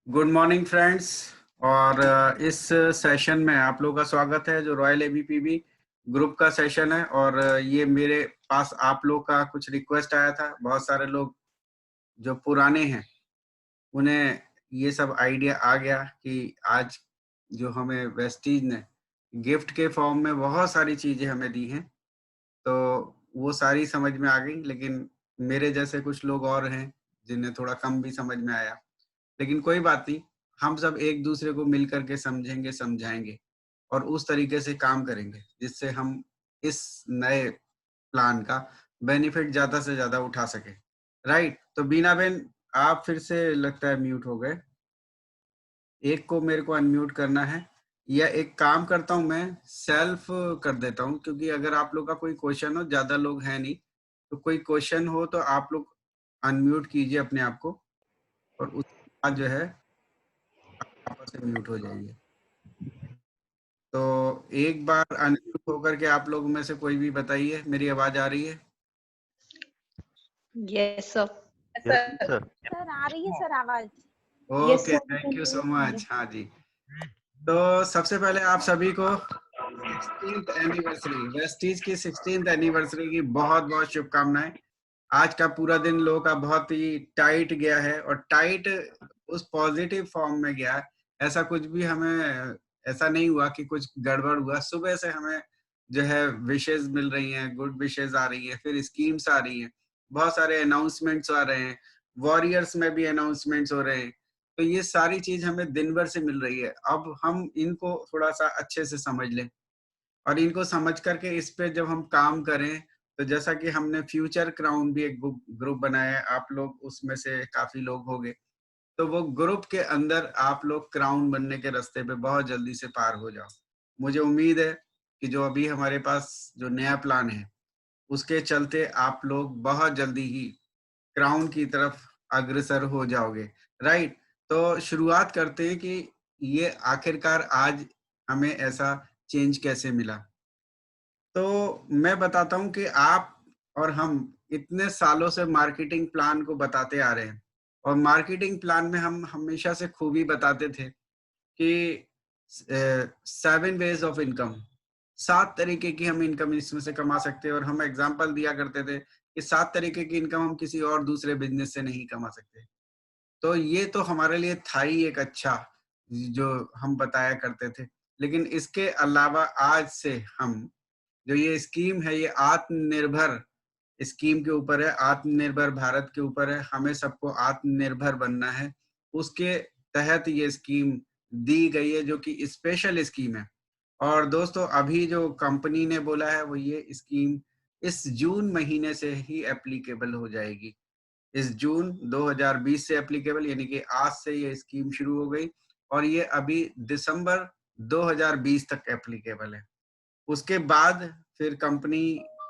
Good morning friends. और इस session में आप लोगों का स्वागत है जो रॉयल एबीपीबी ग्रुप का सेशन है। और ये मेरे पास आप लोग का कुछ रिक्वेस्ट आया था। बहुत सारे लोग जो पुराने हैं उन्हें ये सब आइडिया आ गया कि आज जो हमें वेस्टीज ने गिफ्ट के फॉर्म में बहुत सारी चीजें हमें दी हैं, तो वो सारी समझ में आ गई। लेकिन मेरे जैसे कुछ लोग और हैं जिन्हें थोड़ा कम भी समझ में आया, लेकिन कोई बात नहीं। हम सब एक दूसरे को मिल करके समझेंगे, समझाएंगे और उस तरीके से काम करेंगे जिससे हम इस नए प्लान का बेनिफिट ज्यादा से ज्यादा उठा सके। राइट? तो बीना बेन, आप फिर से लगता है म्यूट हो गए। एक को मेरे को अनम्यूट करना है, या एक काम करता हूं, मैं सेल्फ कर देता हूं, क्योंकि अगर आप लोग का कोई क्वेश्चन हो, ज्यादा लोग हैं नहीं, तो कोई क्वेश्चन हो तो आप लोग अनम्यूट कीजिए अपने आप को और उसके बाद जो है वापस से म्यूट हो जाइए। तो एक बार अनम्यूट होकर के आप लोग में से कोई भी बताइए, मेरी आवाज आ रही है? Yes sir. Yes sir. Sir आ रही है सर आवाज। Okay, thank you so much. हाँ जी, तो सबसे पहले आप सभी को 16th एनिवर्सरी, वेस्टीज की 16th एनिवर्सरी की बहुत बहुत शुभकामनाएं। आज का पूरा दिन लोगों का बहुत ही टाइट गया है, और टाइट उस पॉजिटिव फॉर्म में गया है। ऐसा कुछ भी हमें ऐसा नहीं हुआ कि कुछ गड़बड़ हुआ। सुबह से हमें जो है विशेष मिल रही हैं, गुड विशेष आ रही है, फिर स्कीम्स आ रही हैं, बहुत सारे अनाउंसमेंट्स आ रहे हैं, वॉरियर्स में भी अनाउंसमेंट्स हो रहे हैं। तो ये सारी चीज हमें दिन भर से मिल रही है। अब हम इनको थोड़ा सा अच्छे से समझ लें, और इनको समझ करके इस पे जब हम काम करें, तो जैसा कि हमने फ्यूचर क्राउन भी एक ग्रुप बनाया है, आप लोग उसमें से काफी लोग होंगे, तो वो ग्रुप के अंदर आप लोग क्राउन बनने के रास्ते पे बहुत जल्दी से पार हो जाओ। मुझे उम्मीद है कि जो अभी हमारे पास जो नया प्लान है उसके चलते आप लोग बहुत जल्दी ही क्राउन की तरफ अग्रसर हो जाओगे। राइट? तो शुरुआत करते हैं कि ये आखिरकार आज हमें ऐसा चेंज कैसे मिला। तो मैं बताता हूं कि आप और हम इतने सालों से मार्केटिंग प्लान को बताते आ रहे हैं, और मार्केटिंग प्लान में हम हमेशा से खूबी बताते थे कि 7 वेज ऑफ इनकम, 7 तरीके की हम इनकम इसमें से कमा सकते हैं। और हम एग्जांपल दिया करते थे कि 7 तरीके की इनकम हम किसी और दूसरे बिजनेस से नहीं कमा सकते। तो ये तो हमारे लिए था ही एक अच्छा, जो हम बताया करते थे। लेकिन इसके अलावा आज से हम जो ये स्कीम है, ये आत्मनिर्भर स्कीम के ऊपर है, आत्मनिर्भर भारत के ऊपर है। हमें सबको आत्मनिर्भर बनना है, उसके तहत ये स्कीम दी गई है, जो कि स्पेशल स्कीम है। और दोस्तों, अभी जो कंपनी ने बोला है वो ये स्कीम इस जून महीने से ही एप्लीकेबल हो जाएगी। इस जून 2020 से एप्लीकेबल, यानी कि आज से ये स्कीम शुरू हो गई, और ये अभी दिसंबर 2020 तक एप्लीकेबल है। उसके बाद फिर कंपनी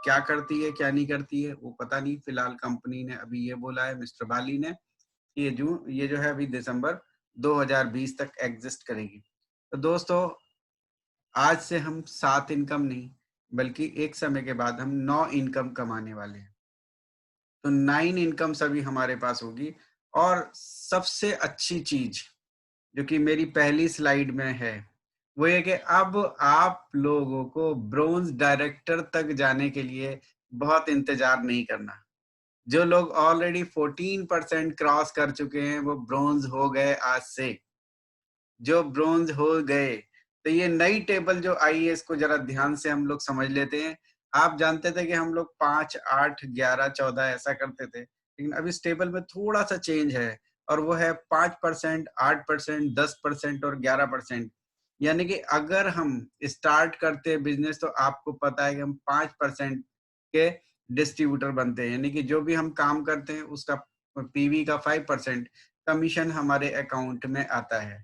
क्या करती है क्या नहीं करती है वो पता नहीं। फिलहाल कंपनी ने अभी ये बोला है, मिस्टर बाली ने, कि ये जो है अभी दिसंबर 2020 तक एग्जिस्ट करेगी। तो दोस्तों, आज से हम 7 इनकम नहीं, बल्कि एक समय के बाद हम 9 इनकम कमाने वाले हैं। तो 9 इनकम अभी हमारे पास होगी। और सबसे अच्छी चीज जो कि मेरी पहली स्लाइड में है, वो ये कि अब आप लोगों को ब्रोंज डायरेक्टर तक जाने के लिए बहुत इंतजार नहीं करना। जो लोग ऑलरेडी 14% क्रॉस कर चुके हैं वो ब्रोंज हो गए आज से। जो ब्रोंज हो गए, तो ये नई टेबल जो आई है इसको जरा ध्यान से हम लोग समझ लेते हैं। आप जानते थे कि हम लोग 5, 8, 11, 14 ऐसा करते थे, लेकिन अब इस टेबल में थोड़ा सा चेंज है, और वो है 5%, 8%, 10% और 11%। यानी कि अगर हम स्टार्ट करते हैं बिजनेस, तो आपको पता है कि हम 5% के डिस्ट्रीब्यूटर बनते हैं, यानी कि जो भी हम काम करते हैं उसका पीवी का 5% कमीशन हमारे अकाउंट में आता है।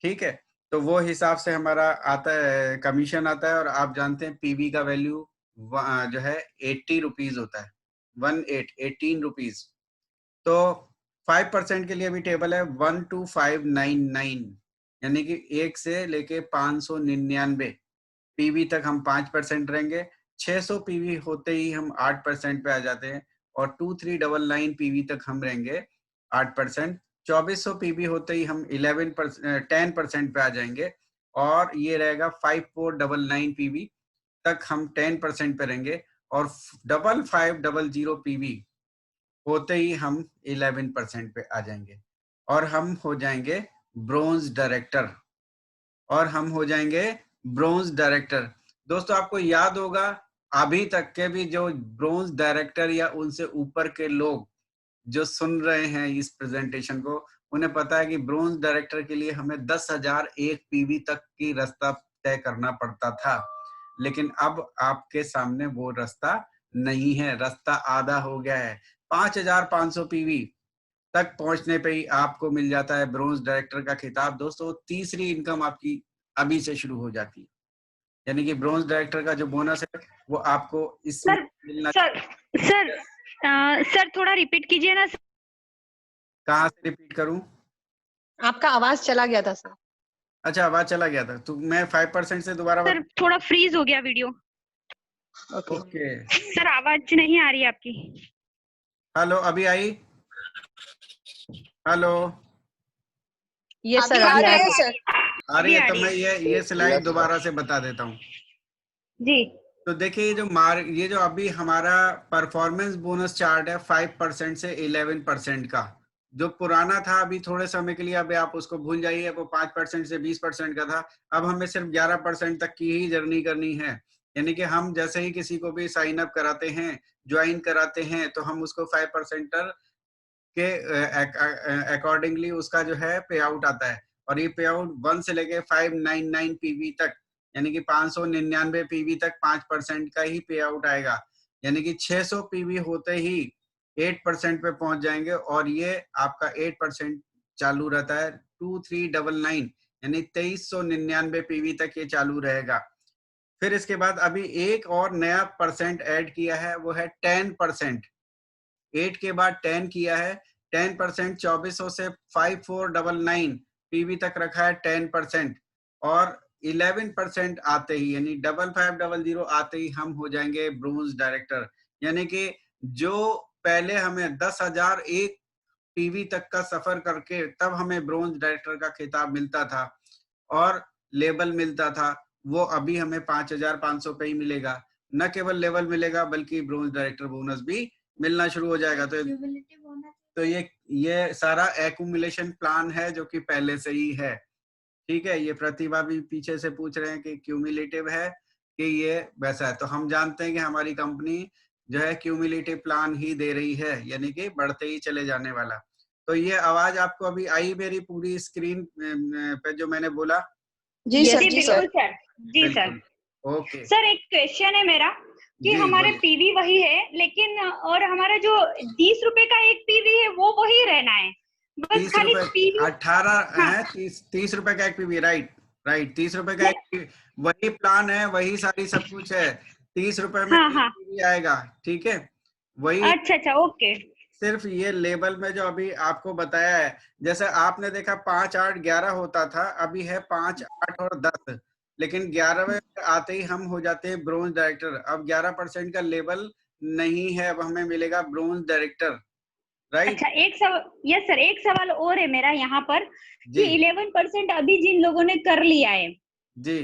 ठीक है? तो वो हिसाब से हमारा आता है, कमीशन आता है। और आप जानते हैं पीवी का वैल्यू जो है 80 रुपीज होता है, 18 रुपीज। तो 5% के लिए भी टेबल है 12599, यानी कि 1 से लेके 599 पीवी तक हम 5% रहेंगे। 600 पीवी होते ही हम 8% पे आ जाते हैं, और 2399 पीवी तक हम रहेंगे 8%। 2400 पीवी होते ही हम 10% पे आ जाएंगे और ये रहेगा 5499 पीवी तक हम 10% पे रहेंगे और 5500 पीवी होते ही हम 11% पे आ जाएंगे और हम हो जाएंगे ब्रोंज डायरेक्टर और हम हो जाएंगे ब्रोंज डायरेक्टर। दोस्तों आपको याद होगा अभी तक के भी जो ब्रोंज डायरेक्टर या उनसे ऊपर के लोग जो सुन रहे हैं इस प्रेजेंटेशन को, उन्हें पता है कि ब्रोंज डायरेक्टर के लिए हमें 10,001 पीवी तक की रास्ता तय करना पड़ता था, लेकिन अब आपके सामने वो रास्ता नहीं है, रास्ता आधा हो गया है। 5,500 पीवी तक पहुंचने पे ही आपको मिल जाता है ब्रोंज डायरेक्टर का खिताब। दोस्तों तीसरी इनकम आपकी अभी से शुरू हो जाती है, यानी कि ब्रोंज डायरेक्टर का जो बोनस है वो आपको इसमें मिलना। सर थोड़ा रिपीट कीजिए ना। कहाँ से रिपीट करूं? आपका आवाज चला गया था सर। अच्छा आवाज चला गया था, तो मैं 5% से दोबारा सर थोड़ा फ्रीज हो गया वीडियो। ओके सर आवाज नहीं आ रही है आपकी। हेलो, अभी आई? हेलो ये सर अभी आ रही है सर। आ रही है? तो मैं ये स्लाइड दोबारा से बता देता हूँ जी। तो देखिए ये जो अभी हमारा परफॉर्मेंस बोनस चार्ट है 5% से 11% का, जो पुराना था अभी थोड़े समय के लिए, अभी आप उसको भूल जाइए, वो 5% से 20% का था। अब हमें सिर्फ 11% तक की ही जर्नी करनी है, यानी कि हम जैसे ही किसी को भी साइन अप कराते हैं, ज्वाइन कराते हैं, तो हम उसको 5% के अकॉर्डिंगली उसका जो है पे आउट आता है। और ये पे आउट 1 से लेके 599 पीवी तक, यानी कि 599 पीवी तक 5% का ही पे आउट आएगा, यानी कि 600 पीवी होते ही 8% पे पहुंच जाएंगे और ये आपका 8% चालू रहता है 2399, यानी 2399 पीवी तक ये चालू रहेगा। फिर इसके बाद अभी एक और नया परसेंट ऐड किया है, वो है 10%। 8 के बाद 10 किया है, 10% 2400 से 5499 पीवी तक रखा है 10%, और 11% आते ही यानी 5500 आते ही हम हो जाएंगे ब्रोंज डायरेक्टर, यानी कि जो पहले हमें 10,001 पीवी तक का सफर करके तब हमें ब्रोंज डायरेक्टर का खिताब मिलता था और लेवल मिलता था, वो अभी हमें 5,500 पे ही मिलेगा। न केवल लेवल मिलेगा बल्कि ब्रोंज डायरेक्टर बोनस भी मिलना शुरू हो जाएगा। तो ये सारा एक्यूमुलेशन प्लान है जो कि पहले से ही है, ठीक है। ये प्रतिभा भी पीछे से पूछ रहे हैं कि क्यूमुलेटिव है कि ये वैसा है, तो हम जानते हैं कि हमारी कंपनी जो है क्यूमुलेटिव प्लान ही दे रही है, यानी कि बढ़ते ही चले जाने वाला। तो ये आवाज आपको अभी आई मेरी पूरी स्क्रीन पे जो मैंने बोला? जी सर, जी बिल्कुल सर। जी सर। ओके सर एक क्वेश्चन है मेरा कि हमारे पीवी वही है, लेकिन और हमारा जो 20 रुपए का एक पीवी है वो वही रहना है, बस खाली पीवी 18 है। 30 रुपए का एक पीवी, राइट 30 रुपए का एक वही प्लान है, वही सारी सब कुछ है। 30 रुपए में एक पीवी आएगा, ठीक है, वही। अच्छा ओके। सिर्फ ये लेबल में जो अभी आपको बताया है, जैसे आपने देखा 5, 8, 11 होता था, अभी है 5, 8 और 10, लेकिन 11वें आते ही हम हो जाते हैं ब्रोंज डायरेक्टर। अब 11% का लेवल नहीं है, अब हमें मिलेगा ब्रोंज डायरेक्टर, राइट। अच्छा एक सवाल, यस सर, एक सवाल और है मेरा यहाँ पर जी। कि 11% अभी जिन लोगों ने कर लिया है जी,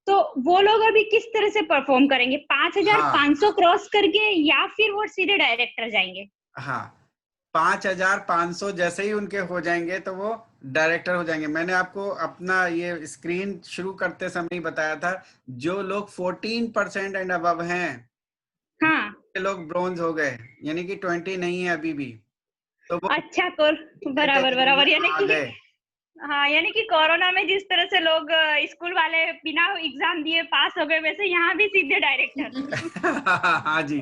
तो वो लोग अभी किस तरह से परफॉर्म करेंगे? 5,500 क्रॉस करके या फिर वो सीधे डायरेक्टर जाएंगे? हाँ, 5,500 जैसे ही उनके हो जाएंगे तो वो डायरेक्टर हो जाएंगे। मैंने आपको अपना ये स्क्रीन शुरू करते समय ही बताया था, जो लोग 14% एंड अबव हैं, हाँ, लोग ब्रोंज हो गए, यानी कि 20 नहीं है अभी भी, तो वो अच्छा बराबर, यानी आ कि गए। हाँ, यानी कि कोरोना में जिस तरह से लोग स्कूल वाले बिना एग्जाम दिए पास हो गए, वैसे यहाँ भी सीधे डायरेक्टर। हाँ जी,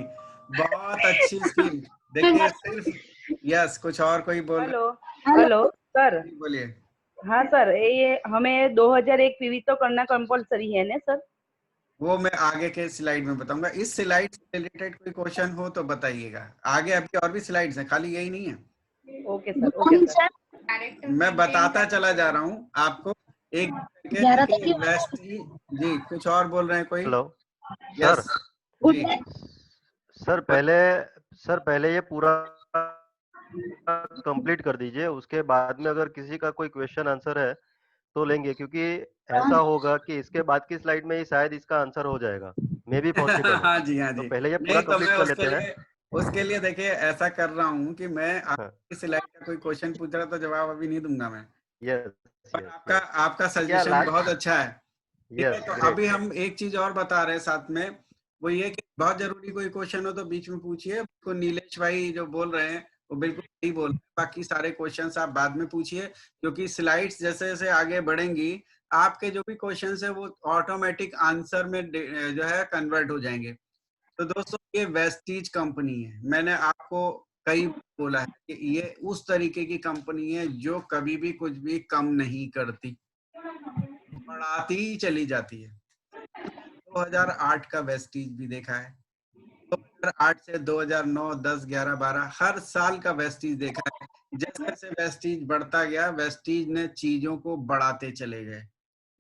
बहुत अच्छी स्कीम। देखिए सिर्फ यस, कुछ और कोई बोल? Hello sir. बोलिए। हाँ सर, ये हमें 2001 पीवी तो करना कंपलसरी है ना सर? वो मैं आगे के स्लाइड में बताऊंगा। इस स्लाइड से रिलेटेड कोई क्वेश्चन हो तो बताइएगा, आगे अभी और भी स्लाइड्स हैं, खाली यही नहीं है। Okay sir. मैं बताता चला जा रहा हूँ आपको एक करके। जी, कुछ और बोल रहे हैं कोई? Hello yes sir. जी। सर पहले ये पूरा कंप्लीट कर दीजिए, उसके बाद में अगर किसी का कोई क्वेश्चन आंसर है तो लेंगे, क्योंकि ऐसा होगा कि इसके बाद की स्लाइड में ही शायद इसका आंसर हो जाएगा, मे बी पॉसिबल है। हाँ जी, हाँ तो जी। पहले ये पूरा नहीं तो कंप्लीट मैं कर लेते हैं। उसके लिए देखिए ऐसा कर रहा हूँ कि मैं हाँ, आपकी स्लाइड का कोई क्वेश्चन पूछ रहा तो जवाब अभी नहीं दूंगा मैं। यस पर यस आपका यस। आपका तो क्या सजेशन बहुत लास्ट, अच्छा है। ठीक है, यस तो ग्रेट। अभी हम एक चीज और बता रहे हैं साथ में, वो ये कि बहुत जरूरी कोई क्वेश्चन हो तो बीच में पूछिए। को नीलेश भाई जो बोल रहे हैं वो बिल्कुल सही बोल रहे हैं, बाकी सारे क्वेश्चंस आप बाद में पूछिए, क्योंकि स्लाइड्स जैसे जैसे आगे बढ़ेंगी आपके जो भी क्वेश्चंस है वो ऑटोमेटिक आंसर में जो है कन्वर्ट हो जाएंगे। तो दोस्तों ये वेस्टीज कंपनी है, मैंने आपको कई बोला है कि ये उस तरीके की कंपनी है जो कभी भी कुछ भी कम नहीं करती, बढ़ाती ही चली जाती है। 2008 का वेस्टीज भी देखा है, 2008 से 2009, 10, 11, 12 हर साल का वेस्टीज देखा है। जैसे जैसे वेस्टीज बढ़ता गया, वेस्टीज ने चीजों को बढ़ाते चले गए,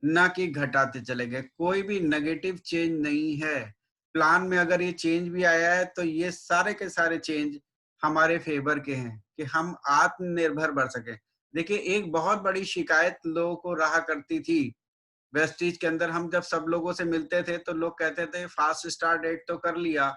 ना कि घटाते चले गए। कोई भी नेगेटिव चेंज नहीं है प्लान में। अगर ये चेंज भी आया है तो ये सारे के सारे चेंज हमारे फेवर के हैं कि हम आत्मनिर्भर बन सके। देखिए एक बहुत बड़ी शिकायत लोगों को रहा करती थी वेस्टीज के अंदर, हम जब सब लोगों से मिलते थे तो लोग कहते थे फास्ट स्टार डेट तो कर लिया,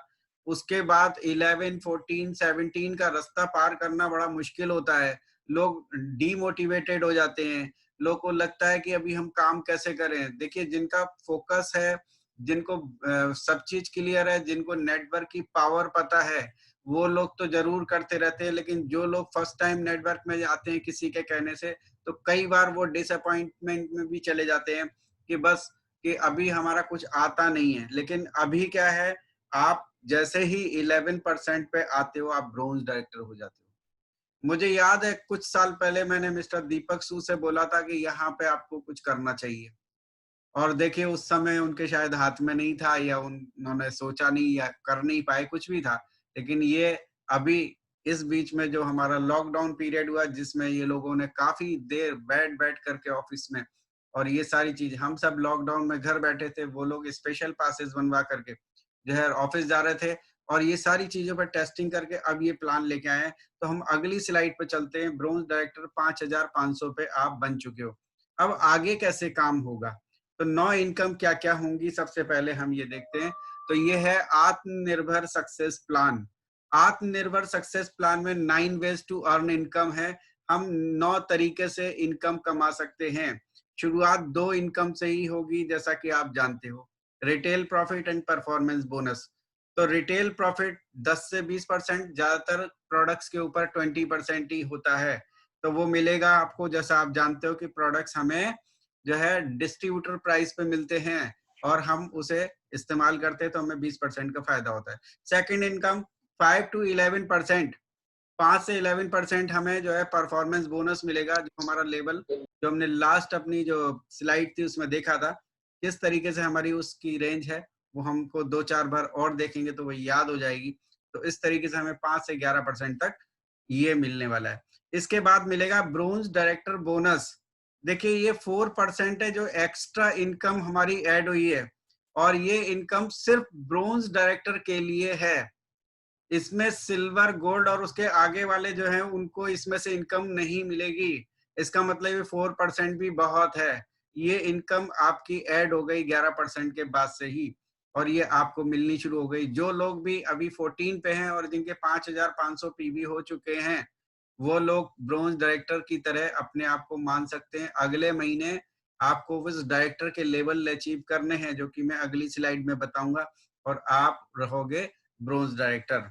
उसके बाद 11, 14, 17 का रास्ता पार करना बड़ा मुश्किल होता है, लोग डीमोटिवेटेड हो जाते हैं, लोग को लगता है कि अभी हम काम कैसे करें। देखिए जिनका फोकस है, जिनको सब चीज क्लियर है, जिनको नेटवर्क की पावर पता है, वो लोग तो जरूर करते रहते हैं। लेकिन जो लोग फर्स्ट टाइम नेटवर्क में आते हैं किसी के कहने से, तो कई बार वो डिसअपॉइंटमेंट में भी चले जाते हैं कि बस कि अभी हमारा कुछ आता नहीं है। लेकिन अभी क्या है, आप जैसे ही 11% पे आते हो आप ब्रोंज डायरेक्टर हो जाते हो। मुझे याद है कुछ साल पहले मैंने मिस्टर दीपक सू से बोला था कि यहाँ पे आपको कुछ करना चाहिए, और देखिए उस समय उनके शायद हाथ में नहीं था, या उन्होंने सोचा नहीं, या कर नहीं पाए, कुछ भी था। लेकिन ये अभी इस बीच में जो हमारा लॉकडाउन पीरियड हुआ, जिसमें ये लोगों ने काफी देर बैठ बैठ करके ऑफिस में, और ये सारी चीज, हम सब लॉकडाउन में घर बैठे थे, वो लोग स्पेशल पासेस बनवा करके जो है ऑफिस जा रहे थे, और ये सारी चीजों पर टेस्टिंग करके अब ये प्लान लेके आए हैं। तो हम अगली स्लाइड पे चलते हैं। ब्रोंज डायरेक्टर 5500 पे आप बन चुके हो। अब आगे कैसे काम होगा, तो 9 इनकम क्या क्या होंगी, सबसे पहले हम ये देखते हैं। तो ये है आत्मनिर्भर सक्सेस प्लान। आत्मनिर्भर सक्सेस प्लान में 9 वेज टू अर्न इनकम है। हम 9 तरीके से इनकम कमा सकते हैं। शुरुआत 2 इनकम से ही होगी, जैसा कि आप जानते हो, retail profit and performance bonus. तो रिटेल प्रॉफिट 10 से 20%, ज्यादातर प्रोडक्ट्स के ऊपर 20% ही होता है, तो वो मिलेगा आपको। जैसा आप जानते हो कि प्रोडक्ट्स हमें जो है डिस्ट्रीब्यूटर प्राइस पे मिलते हैं, और हम उसे इस्तेमाल करते हैं तो हमें 20% का फायदा होता है। सेकंड इनकम 5 to 11%, 5 से 11% हमें जो है परफॉर्मेंस बोनस मिलेगा। जो हमारा लेवल, जो हमने लास्ट अपनी जो स्लाइड थी उसमें देखा था, किस तरीके से हमारी उसकी रेंज है, वो हमको 2-4 बार और देखेंगे तो वो याद हो जाएगी। तो इस तरीके से हमें 5 से 11% तक ये मिलने वाला है। इसके बाद मिलेगा ब्रोंज डायरेक्टर बोनस। देखिए ये 4% है जो एक्स्ट्रा इनकम हमारी ऐड हुई है, और ये इनकम सिर्फ ब्रोंज डायरेक्टर के लिए है। इसमें सिल्वर, गोल्ड और उसके आगे वाले जो हैं उनको इसमें से इनकम नहीं मिलेगी। इसका मतलब ये 4% भी बहुत है। ये इनकम आपकी ऐड हो गई 11% के बाद से ही, और ये आपको मिलनी शुरू हो गई। जो लोग भी अभी 14 पे हैं और जिनके 5500 पीवी हो चुके हैं, वो लोग ब्रोंज डायरेक्टर की तरह अपने आप को मान सकते हैं। अगले महीने आपको उस डायरेक्टर के लेवल अचीव करने हैं, जो कि मैं अगली स्लाइड में बताऊंगा, और आप रहोगे ब्रोंज डायरेक्टर,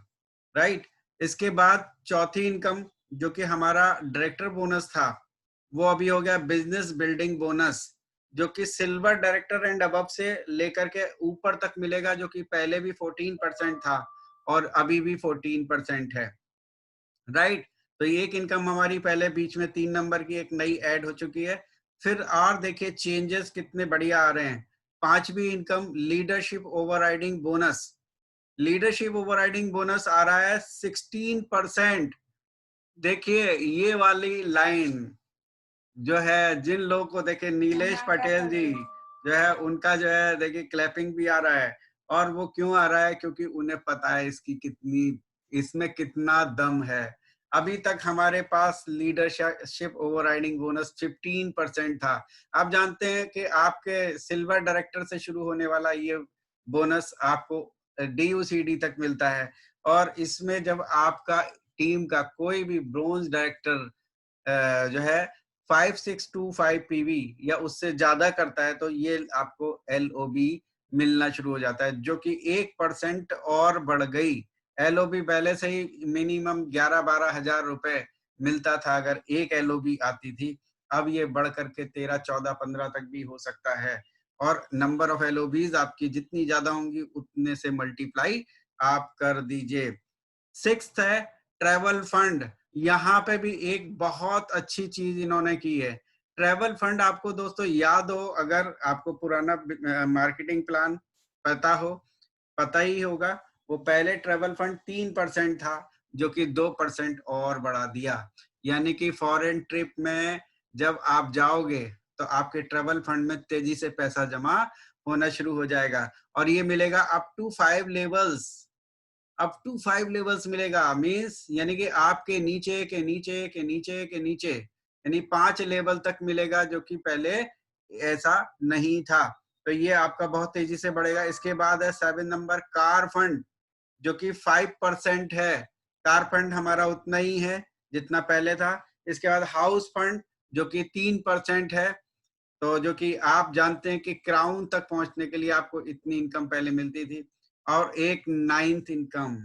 राइट। इसके बाद चौथी इनकम जो कि हमारा डायरेक्टर बोनस था, वो अभी हो गया बिजनेस बिल्डिंग बोनस, जो कि सिल्वर डायरेक्टर एंड अबव से लेकर के ऊपर तक मिलेगा, जो कि पहले भी 14% था और अभी भी 14% है, राइट। तो ये एक इनकम हमारी पहले बीच में 3 नंबर की एक नई ऐड हो चुकी है। फिर और देखिए चेंजेस कितने बढ़िया आ रहे हैं। पांचवी income leadership overriding bonus. Leadership overriding bonus आ रहा है 16%। देखिए ये वाली लाइन जो है, जिन लोगों को देखे नीलेश पटेल जी जो है उनका जो है देखिए क्लैपिंग भी आ रहा है। और वो क्यों आ रहा है, क्योंकि उन्हें पता है इसकी कितनी, इसमें कितना दम है। अभी तक हमारे पास लीडरशिप ओवरराइडिंग बोनस 15% था। आप जानते हैं कि आपके सिल्वर डायरेक्टर से शुरू होने वाला ये बोनस आपको DUCD तक मिलता है, और इसमें जब आपका टीम का कोई भी ब्रोंज डायरेक्टर जो है 5625 पीवी या उससे ज्यादा करता है तो ये आपको LOB मिलना शुरू हो जाता है, जो कि 1% और बढ़ गई। LOB पहले से ही मिनिमम 11-12 हजार रुपए मिलता था अगर एक LOB आती थी, अब ये बढ़ करके 13, 14, 15 तक भी हो सकता है। और नंबर ऑफ LOBs आपकी जितनी ज्यादा होंगी उतने से मल्टीप्लाई आप कर दीजिए। 6th है ट्रैवल फंड। यहाँ पे भी एक बहुत अच्छी चीज इन्होंने की है। ट्रैवल फंड आपको दोस्तों याद हो, अगर आपको पुराना मार्केटिंग प्लान पता ही होगा, वो पहले ट्रैवल फंड 3% था जो कि 2% और बढ़ा दिया। यानी कि फॉरेन ट्रिप में जब आप जाओगे तो आपके ट्रैवल फंड में तेजी से पैसा जमा होना शुरू हो जाएगा, और ये मिलेगा अप टू 5 लेवल्स मिलेगा। मीन्स यानी कि आपके नीचे के नीचे के नीचे के नीचे यानी 5 लेवल तक मिलेगा, जो कि पहले ऐसा नहीं था। तो ये आपका बहुत तेजी से बढ़ेगा। इसके बाद है 7 नंबर कार फंड, जो कि 5% है। कार फंड हमारा उतना ही है जितना पहले था। इसके बाद हाउस फंड जो कि 3% है, तो जो कि आप जानते हैं कि क्राउन तक पहुंचने के लिए आपको इतनी इनकम पहले मिलती थी। और एक 9th इनकम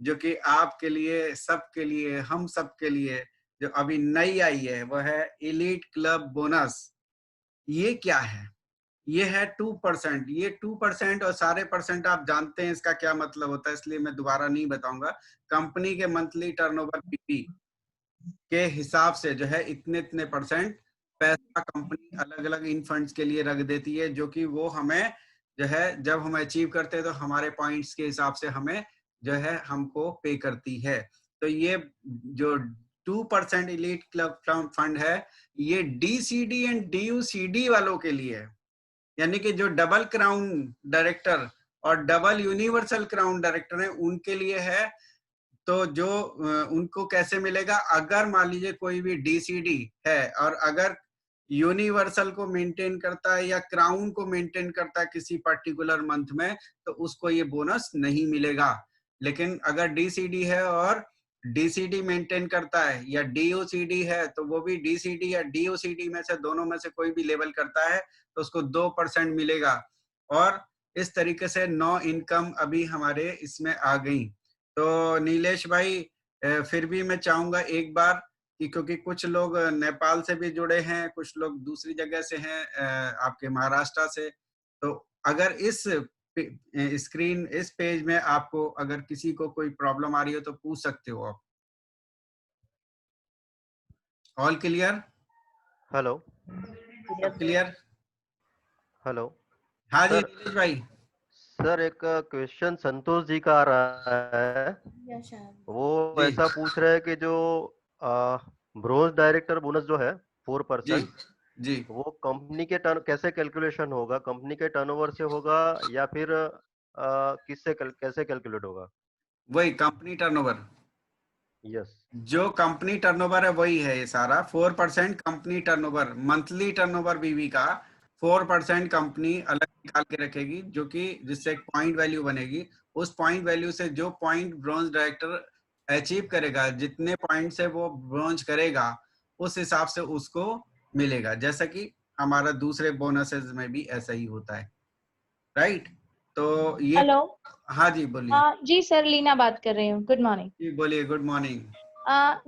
जो कि आपके लिए, सबके लिए, हम सबके लिए जो अभी नई आई है, वह है एलीट क्लब बोनस। ये क्या है? ये है 2%। ये 2% और सारे परसेंट आप जानते हैं इसका क्या मतलब होता है, इसलिए मैं दोबारा नहीं बताऊंगा। कंपनी के मंथली टर्नओवर पीपी के हिसाब से जो है इतने इतने परसेंट पैसा कंपनी अलग अलग इन फंड्स के लिए रख देती है, जो कि वो हमें जो है जब हम अचीव करते हैं तो हमारे पॉइंट्स के हिसाब से हमें जो है हमको पे करती है। तो ये जो 2% एलीट क्लब फंड है, ये DCD एंड DUCD वालों के लिए है। यानी कि जो डबल क्राउन डायरेक्टर और डबल यूनिवर्सल क्राउन डायरेक्टर है उनके लिए है। तो जो उनको कैसे मिलेगा, अगर मान लीजिए कोई भी DCD है और अगर यूनिवर्सल को मेंटेन करता है या क्राउन को मेंटेन करता है किसी पर्टिकुलर मंथ में, तो उसको ये बोनस नहीं मिलेगा। लेकिन अगर DCD है और DCD मेंटेन करता है या DOCD है, तो वो भी DCD या DOCD में से दोनों में से कोई भी लेवल करता है तो उसको 2% मिलेगा। और इस तरीके से 9 इनकम अभी हमारे इसमें आ गई। तो नीलेश भाई, फिर भी मैं चाहूंगा एक बार कि क्योंकि कुछ लोग नेपाल से भी जुड़े हैं, कुछ लोग दूसरी जगह से हैं, आपके महाराष्ट्र से, तो अगर इस स्क्रीन इस पेज में आपको अगर किसी को कोई प्रॉब्लम आ रही हो तो पूछ सकते हो आप। All clear? Hello clear? Hello हाँ जी सर। नीलेश भाई। सर एक क्वेश्चन संतोष जी का आ रहा है, वो जी ऐसा पूछ रहे हैं कि जो ब्रोंज डायरेक्टर बोनस जो है जी 4%, जी। वो कंपनी के टर्न कैसे कैलकुलेशन होगा? कंपनी के टर्नओवर से होगा या फिर कैसे कैलकुलेट होगा? वही कंपनी टर्नओवर, यस। जो कंपनी टर्नओवर है वही है ये सारा। 4% कंपनी टर्नओवर, मंथली टर्नओवर बीवी का 4% कंपनी अलग निकाल के रखेगी, जो कि जिससे एक पॉइंट वैल्यू बनेगी। उस पॉइंट वैल्यू से जो पॉइंट ब्रोंज डायरेक्टर अचीव करेगा, जितने पॉइंट से वो ब्रोंज करेगा, उस हिसाब से उसको मिलेगा। जैसा कि हमारा दूसरे बोनसेस में भी ऐसा ही होता है, राइट? तो ये हेलो। हाँ जी बोलिए। जी सर, लीना बात कर रही हूँ। Good morning. जी बोलिए, गुड मॉर्निंग।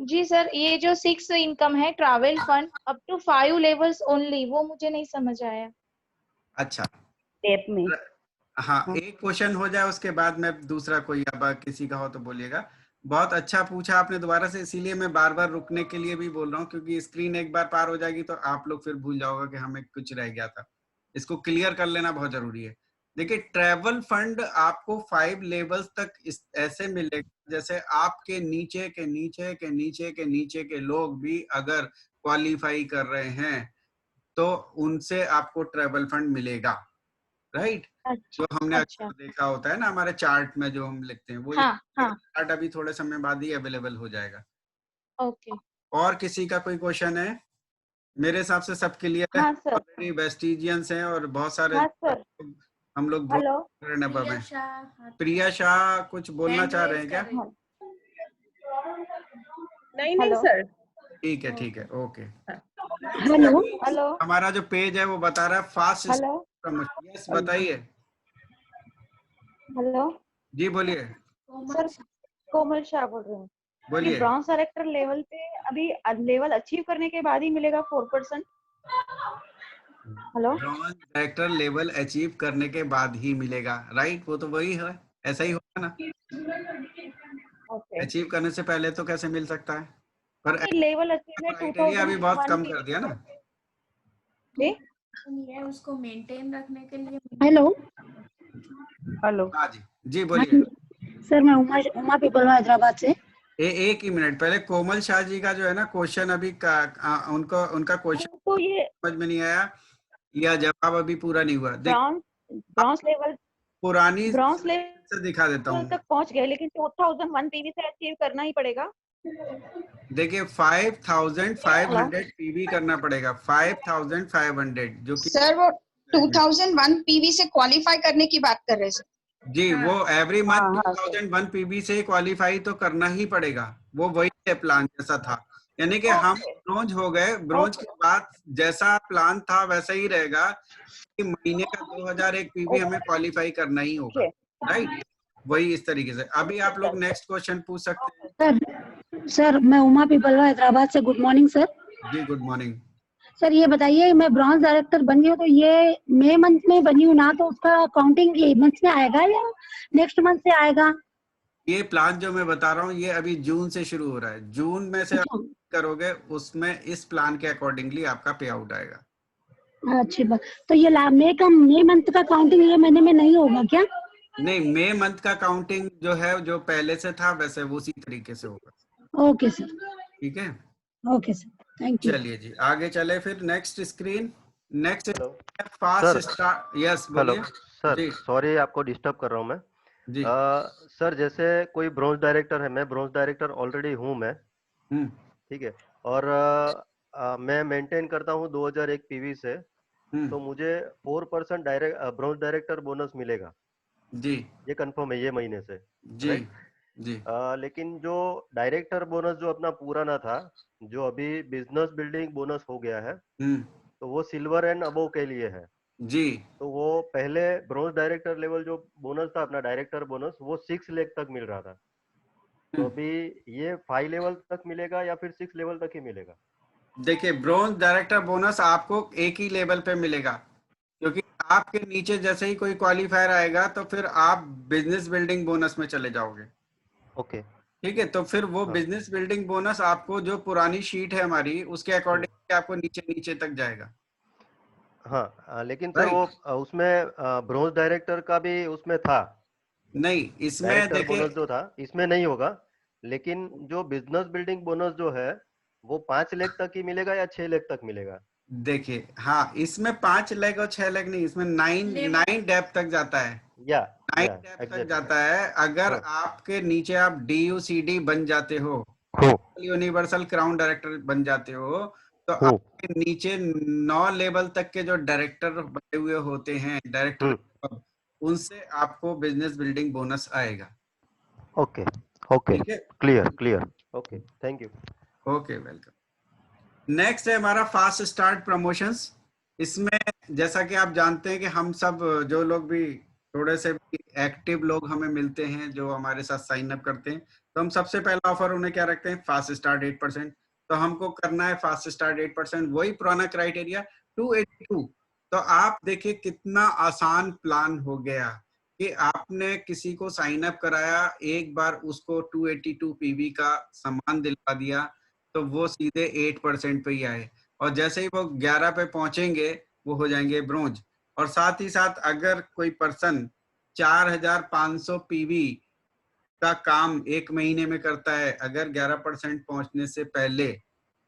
जी सर, ये जो 6 इनकम है travel fund up to 5 levels only, वो मुझे नहीं समझ आया। अच्छा, टेप में। हाँ एक क्वेश्चन हो जाए उसके बाद में दूसरा कोई अब किसी का हो तो बोलिएगा। बहुत अच्छा पूछा आपने दोबारा से, इसीलिए मैं बार बार रुकने के लिए भी बोल रहा हूँ, क्योंकि स्क्रीन एक बार पार हो जाएगी तो आप लोग फिर भूल जाओगे कि हमें कुछ रह गया था। इसको क्लियर कर लेना बहुत जरूरी है। देखिए, ट्रैवल फंड आपको 5 लेवल्स तक ऐसे मिलेगा जैसे आपके नीचे के नीचे के नीचे के नीचे के लोग भी अगर क्वालिफाई कर रहे हैं तो उनसे आपको ट्रैवल फंड मिलेगा, राइट? अच्छा जो हमने अच्छा। अक्सर देखा होता है ना हमारे चार्ट में जो हम लिखते हैं, वो हाँ हाँ। चार्ट अभी थोड़े समय बाद ही अवेलेबल हो जाएगा। ओके। और किसी का कोई क्वेश्चन है? मेरे हिसाब से सब क्लियर है। हाँ सर। ऑलरेडी वेस्टिजियंस हैं और बहुत सारे हाँ सर। हम लोग हेलो। प्रिया शाह कुछ बोलना चाह रहे हैं क्या? नहीं हेलो। सर। ठीक है, ओके। हेलो। हेलो। हमारा जो पेज है वो बता रहा है फास्ट हेलो। प्रमोशन। यस, बताइए। हेलो जी बोलिए, सर, कोमल शाह बोल रही हूँ। ये बोलिए। ब्रॉन्ज डायरेक्टर लेवल पे अभी लेवल अचीव करने के बाद ही मिलेगा 4%? Hello. Bronze director level achieve करने के बाद ही मिलेगा, राइट? वो तो वही है, ऐसा ही होगा ना। ओके। अचीव करने से पहले तो कैसे मिल सकता है? पर लेवल अचीव है क्राइटेरिया अभी बहुत कम 2001 कर दिया ना। है उसको मेंटेन रखने के लिए। हेलो। हेलो। हाँ जी, जी बोलिए। सर मैं उमा पीपल हैदराबाद से। एक ही मिनट, पहले कोमल शाह जी का जो है ना क्वेश्चन अभी उनका क्वेश्चन तो ये समझ में नहीं आया या जवाब अभी पूरा नहीं हुआ। देख, ब्रॉन्ज लेवल पुरानी ब्रॉन्ज से दिखा देता लेवल हूँ। तक पहुंच गए, लेकिन 2001 पीवी से अचीव करना ही पड़ेगा। देखिए 5500 पीवी करना पड़ेगा, 5500, जो कि सर वो 2001 पीवी से क्वालिफाई करने की बात कर रहे हैं। जी वो एवरी मंथ हाँ हाँ सर। 2001 पीवी से क्वालिफाई तो करना ही पड़ेगा। वो वही है प्लान जैसा था, यानी कि हम ब्रोंज हो गए। ब्रोंज के बाद जैसा प्लान था वैसा ही रहेगा कि महीने का 2001 पीवी हमें क्वालिफाई करना ही होगा, राइट? वही इस तरीके से। अभी आप लोग नेक्स्ट क्वेश्चन पूछ सकते हैं। सर मैं उमा पीपल हैदराबाद से। Good morning sir. जी गुड मॉर्निंग। सर ये बताइए, मैं ब्रॉन्ज डायरेक्टर बन गई हूँ तो ये मई मंथ में बनी हूँ ना, तो उसका काउंटिंग ये मंथ में आएगा या नेक्स्ट मंथ से आएगा? ये प्लान जो मैं बता रहा हूँ ये अभी जून से शुरू हो रहा है। जून में से आप करोगे उसमें इस प्लान के अकॉर्डिंगली आपका पे आउट आएगा। अच्छी बात। तो ये मई मंथ का काउंटिंग ये महीने में नहीं होगा क्या? नहीं, मई मंथ का काउंटिंग जो है जो पहले से था वैसे वो उसी तरीके से होगा। Okay sir. ठीक है, ओके सर, थैंक यू। चलिए जी आगे चले फिर। Next screen, next hello fast sir. Start. Yes hello बोलिए। सर, जी सॉरी आपको डिस्टर्ब कर रहा हूँ मैं। जी। सर जैसे कोई ब्रोंज डायरेक्टर है, मैं ब्रोंज डायरेक्टर ऑलरेडी हूँ मैं, ठीक है, और मैं मेंटेन करता हूँ 2001 पीवी से, तो मुझे 4% ब्रोंज डायरेक्टर बोनस मिलेगा। जी ये कंफर्म है ये महीने से, जी राइट? जी। लेकिन जो डायरेक्टर बोनस जो अपना पुराना था, जो अभी बिजनेस बिल्डिंग बोनस हो गया है, तो वो सिल्वर एंड अबव के लिए है। जी तो वो पहले ब्रोंज डायरेक्टर लेवल जो बोनस था अपना डायरेक्टर बोनस, वो 6 लाख तक मिल रहा था। तो अभी ये 5 लेवल तक मिलेगा या फिर 6 लेवल तक ही मिलेगा? देखिए ब्रोंज डायरेक्टर बोनस आपको एक ही लेवल पे मिलेगा, क्योंकि आपके नीचे जैसे ही कोई क्वालिफायर आएगा तो फिर आप बिजनेस बिल्डिंग बोनस में चले जाओगे। ओके, ठीक है, तो फिर वो हाँ बिजनेस बिल्डिंग बोनस आपको जो पुरानी शीट है हमारी उसके अकॉर्डिंग आपको नीचे नीचे तक जाएगा। हाँ, लेकिन सर राइट? वो उसमें ब्रोंज डायरेक्टर का भी उसमें था, नहीं, इसमें डायरेक्टर देखिए बोनस जो था, इसमें नहीं होगा। लेकिन जो बिजनेस बिल्डिंग बोनस जो है वो 5 लाख तक ही मिलेगा या 6 लाख तक मिलेगा? देखिए हाँ, इसमें 5 लाख और 6 लाख नहीं, इसमें 9 डेप्थ तक जाता है। या 9 डेप्थ तक एग्जैक्टली। जाता है। अगर हाँ आपके नीचे आप DUCD बन जाते हो, हो यूनिवर्सल क्राउन डायरेक्टर बन जाते हो, तो हो आपके नीचे 9 लेवल तक के जो डायरेक्टर बने हुए होते हैं, डायरेक्टर, उनसे आपको बिजनेस बिल्डिंग बोनस आएगा। ओके ओके, ठीक है, clear clear, okay, thank you. Okay, welcome. Next है हमारा फास्ट स्टार्ट प्रमोशंस। इसमें जैसा कि आप जानते हैं कि हम सब जो लोग भी थोड़े से भी एक्टिव लोग हमें मिलते हैं जो हमारे साथ साइन अप करते हैं, तो हम सबसे पहला ऑफर उन्हें क्या रखते हैं? Fast start 8%। तो हमको करना है फास्ट स्टार्ट 8%, वही पुराना क्राइटेरिया 282। तो आप देखिए कितना आसान प्लान हो गया कि आपने किसी को साइन अप कराया, एक बार उसको 282 पीवी का सामान दिलवा दिया तो वो सीधे 8% पे ही आए, और जैसे ही वो 11 पे पहुंचेंगे वो हो जाएंगे ब्रोंज। और साथ ही साथ अगर कोई पर्सन 4500 पीवी का काम एक महीने में करता है, अगर 11% पहुंचने से पहले,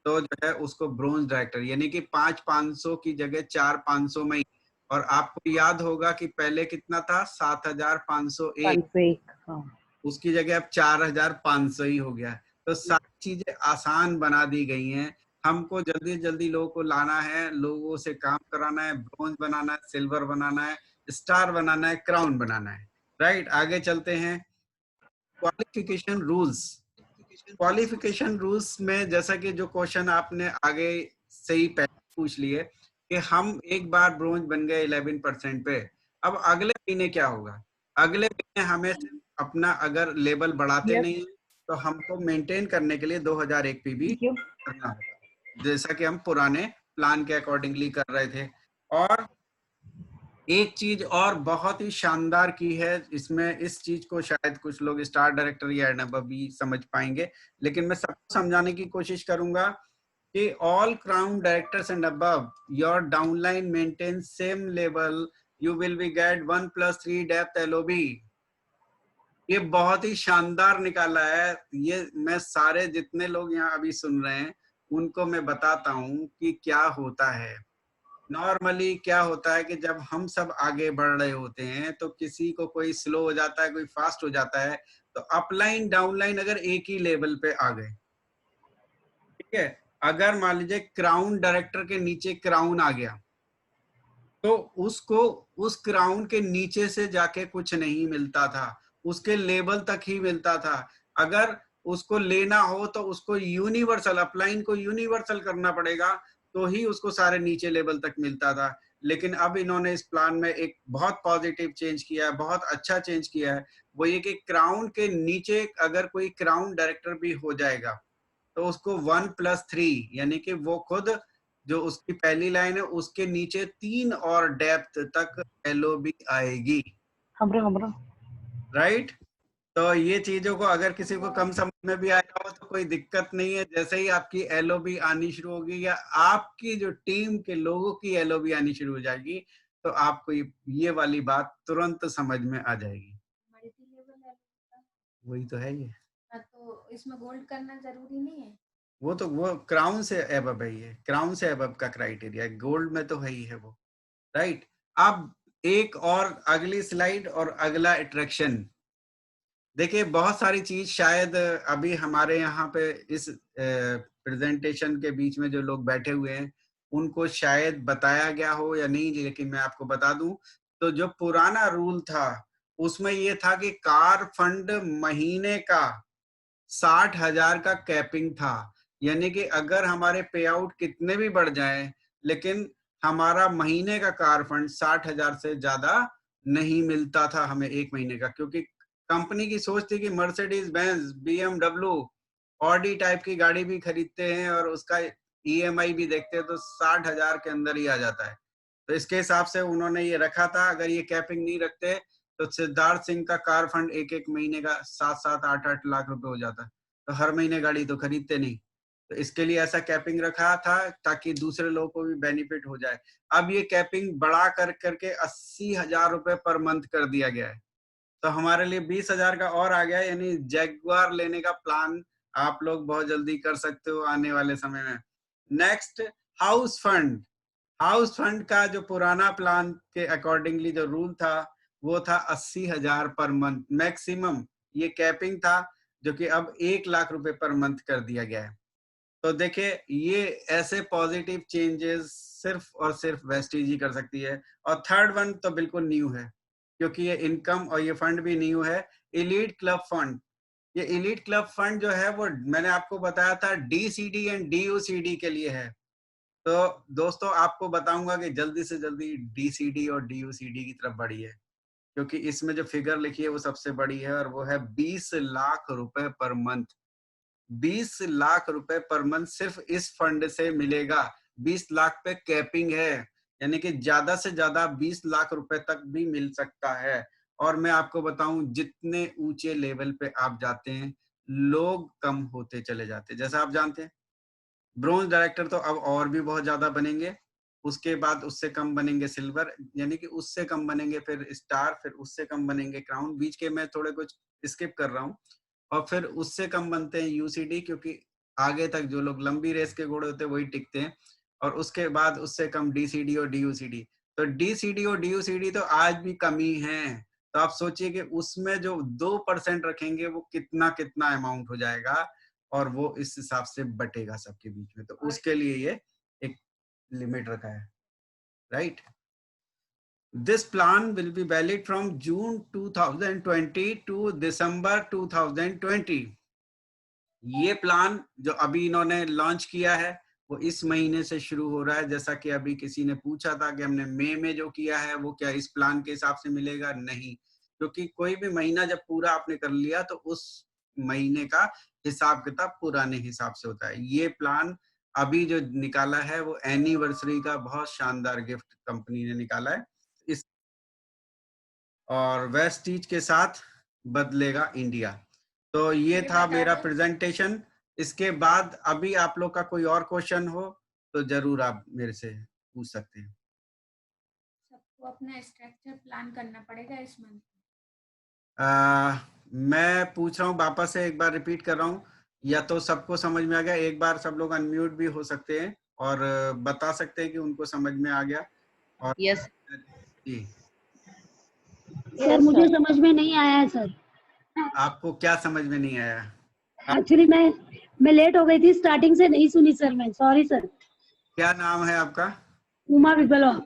तो जो है उसको ब्रोंज डायरेक्टर, यानी कि 5500 की जगह 4500 में ही। और आपको याद होगा कि पहले कितना था? 7501, 501। हाँ। उसकी जगह अब 4500 ही हो गया। तो चीजें आसान बना दी गई हैं। हमको जल्दी जल्दी लोगों को लाना है, लोगों से काम कराना है, ब्रॉन्ज बनाना है, सिल्वर बनाना है, स्टार बनाना है, क्राउन बनाना है। राइट, आगे चलते हैं। Qualification rules. क्वालिफिकेशन रूल्स में जैसा कि जो क्वेश्चन आपने आगे से ही पहले पूछ लिए कि हम एक बार ब्रोंज बन गए 11% पे, अब अगले महीने क्या होगा? अगले महीने हमें अपना अगर लेवल बढ़ाते नहीं तो हमको मेंटेन करने के लिए 2001 पीवी करना होगा, जैसा कि हम पुराने प्लान के अकॉर्डिंगली कर रहे थे। और एक चीज और बहुत ही शानदार की है इसमें, इस चीज को शायद कुछ लोग स्टार डायरेक्टर या एंड भी समझ पाएंगे, लेकिन मैं सबको समझाने की कोशिश करूंगा कि all crown directors and above your downline maintain same level, you will be get 1+3 depth LOB. ये बहुत ही शानदार निकाला है। ये मैं सारे जितने लोग यहाँ अभी सुन रहे हैं उनको मैं बताता हूँ कि क्या होता है। नॉर्मली क्या होता है कि जब हम सब आगे बढ़ रहे होते हैं तो किसी को कोई स्लो हो जाता है, कोई फास्ट हो जाता है, तो अपलाइन डाउनलाइन अगर एक ही लेवल पे आ गए, ठीक है, अगर मान लीजिए क्राउन डायरेक्टर के नीचे क्राउन आ गया तो उसको उस क्राउन के नीचे से जाके कुछ नहीं मिलता था, उसके लेवल तक ही मिलता था। अगर उसको लेना हो तो उसको यूनिवर्सल, अपलाइन को यूनिवर्सल करना पड़ेगा तो ही उसको सारे नीचे लेवल तक मिलता था। लेकिन अब इन्होंने इस प्लान में एक बहुत पॉजिटिव चेंज किया है, बहुत अच्छा चेंज किया है। वो ये कि क्राउन के नीचे अगर कोई क्राउन डायरेक्टर भी हो जाएगा तो उसको 1+3 यानी कि वो खुद जो उसकी पहली लाइन है उसके नीचे 3 और डेप्थ तक एलओबी आएगी। राइट, तो ये चीजों को अगर किसी को कम समझ में भी आया हो तो कोई दिक्कत नहीं है। जैसे ही आपकी एलओबी आनी शुरू होगी या आपकी जो टीम के लोगों की एलओबी आनी शुरू हो जाएगी तो आपको ये वाली बात तुरंत समझ में आ जाएगी। वही तो है ये। तो इसमें गोल्ड करना जरूरी नहीं है? वो क्राउन से एबव है, ये क्राउन से एबव का क्राइटेरिया, गोल्ड में तो है ही है वो। राइट, अब एक और अगली स्लाइड और अगला अट्रैक्शन। देखिए बहुत सारी चीज शायद अभी हमारे यहाँ पे इस प्रेजेंटेशन के बीच में जो लोग बैठे हुए हैं उनको शायद बताया गया हो या नहीं, लेकिन मैं आपको बता दूं तो जो पुराना रूल था उसमें ये था कि कार फंड महीने का 60,000 का कैपिंग था। यानी कि अगर हमारे पे आउट कितने भी बढ़ जाएं लेकिन हमारा महीने का कार फंड 60,000 से ज्यादा नहीं मिलता था हमें एक महीने का, क्योंकि कंपनी की सोच थी कि Mercedes Benz, BMW, Audi type की गाड़ी भी खरीदते हैं और उसका ईएमआई भी देखते हैं तो 60,000 के अंदर ही आ जाता है। तो इसके हिसाब से उन्होंने ये रखा था, अगर ये कैपिंग नहीं रखते तो सिद्धार्थ सिंह का कार फंड एक एक महीने का 7-7, 8-8 लाख रुपए हो जाता, तो हर महीने गाड़ी तो खरीदते नहीं। तो इसके लिए ऐसा कैपिंग रखा था ताकि दूसरे लोगों को भी बेनिफिट हो जाए। अब ये कैपिंग बढ़ा कर करके 80,000 रुपए पर मंथ कर दिया गया है, तो हमारे लिए 20,000 का और आ गया, यानी जैगुआर लेने का प्लान आप लोग बहुत जल्दी कर सकते हो आने वाले समय में। Next, house fund. House fund का जो पुराना प्लान के अकॉर्डिंगली जो रूल था वो था 80,000 पर मंथ मैक्सिमम, ये कैपिंग था, जो कि अब 1 लाख रुपए पर मंथ कर दिया गया है। तो देखिए ये ऐसे पॉजिटिव चेंजेस सिर्फ और सिर्फ वेस्टीज ही कर सकती है। और थर्ड वन तो बिल्कुल न्यू है, क्योंकि ये इनकम और ये फंड भी न्यू है, एलीट क्लब फंड। ये एलीट क्लब फंड जो है वो मैंने आपको बताया था डीसीडी एंड डीयूसीडी के लिए है। तो दोस्तों आपको बताऊंगा कि जल्दी से जल्दी डीसीडी और डीयूसीडी की तरफ बढ़िए, क्योंकि इसमें जो फिगर लिखी है वो सबसे बड़ी है और वो है 20 लाख रुपए पर मंथ। 20 लाख रुपए पर मंथ सिर्फ इस फंड से मिलेगा। 20 लाख पे कैपिंग है, यानी कि ज्यादा से ज्यादा 20 लाख रुपए तक भी मिल सकता है। और मैं आपको बताऊं जितने ऊंचे लेवल पे आप जाते हैं लोग कम होते चले जाते हैं। जैसा आप जानते हैं ब्रोंज डायरेक्टर तो अब और भी बहुत ज्यादा बनेंगे, उसके बाद उससे कम बनेंगे सिल्वर, यानी कि उससे कम बनेंगे फिर स्टार, फिर उससे कम बनेंगे क्राउन, बीच के मैं थोड़े कुछ स्किप कर रहा हूँ, और फिर उससे कम बनते हैं यूसीडी, क्योंकि आगे तक जो लोग लंबी रेस के घोड़े होते हैं वही टिकते हैं, और उसके बाद उससे कम डीसीडी और डीयूसीडी। तो डीसीडी और डीयूसीडी तो आज भी कमी है, तो आप सोचिए कि उसमें जो 2% रखेंगे वो कितना कितना अमाउंट हो जाएगा। और वो इस हिसाब से बटेगा सबके बीच में, तो उसके लिए ये एक लिमिट रखा है, right. This plan will be valid from June 2020 to December 2020। ये प्लान जो अभी इन्होंने लॉन्च किया है वो इस महीने से शुरू हो रहा है। जैसा कि अभी किसी ने पूछा था कि हमने मई में जो किया है वो क्या इस प्लान के हिसाब से मिलेगा, नहीं, क्योंकि कोई भी महीना जब पूरा आपने कर लिया तो उस महीने का हिसाब किताब पुराने हिसाब से होता है। ये प्लान अभी जो निकाला है वो एनिवर्सरी का बहुत शानदार गिफ्ट कंपनी ने निकाला है इस, और वेस्टीज के साथ बदलेगा इंडिया। तो ये था मेरा प्रेजेंटेशन। इसके बाद अभी आप लोग का कोई और क्वेश्चन हो तो जरूर आप मेरे से पूछ सकते हैं। सबको अपना स्ट्रक्चर प्लान करना पड़ेगा इस मंथ। मैं पूछ रहा हूँ वापस से एक बार रिपीट कर रहा हूँ, या तो सबको समझ में आ गया, एक बार सब लोग अनम्यूट भी हो सकते हैं और बता सकते हैं कि उनको समझ में आ गया। और यस जी सर मुझे समझ में नहीं आया है सर। आपको क्या समझ में नहीं आया? एक्चुअली मैं लेट हो गई थी, स्टार्टिंग से नहीं सुनी सर मैं, सॉरी सर। क्या नाम है आपका? उमा पिपलवा।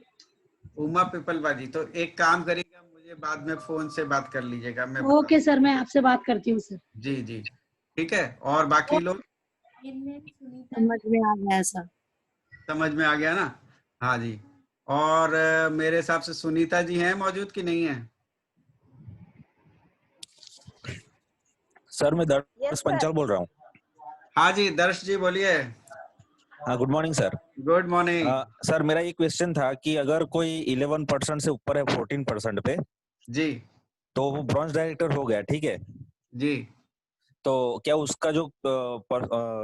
उमा पिपलवा जी। तो एक काम करिएगा, मुझे बाद में फोन से बात कर लीजिएगा। मैं ओके सर, मैं आपसे बात करती हूँ सर। जी जी ठीक है। और बाकी लोग समझ में आ गया सर। समझ में आ गया ना? हाँ जी। और मेरे हिसाब से सुनीता जी हैं मौजूद कि नहीं है? सर मैं दर्श पंचाल बोल रहा हूँ। हाँ जी दर्श जी बोलिए। हाँ good morning sir. Good morning. Sir मेरा ये क्वेश्चन था कि अगर कोई 11% से ऊपर है 14% पे जी तो वो ब्रॉन्ज डायरेक्टर हो गया, ठीक है जी। तो क्या उसका जो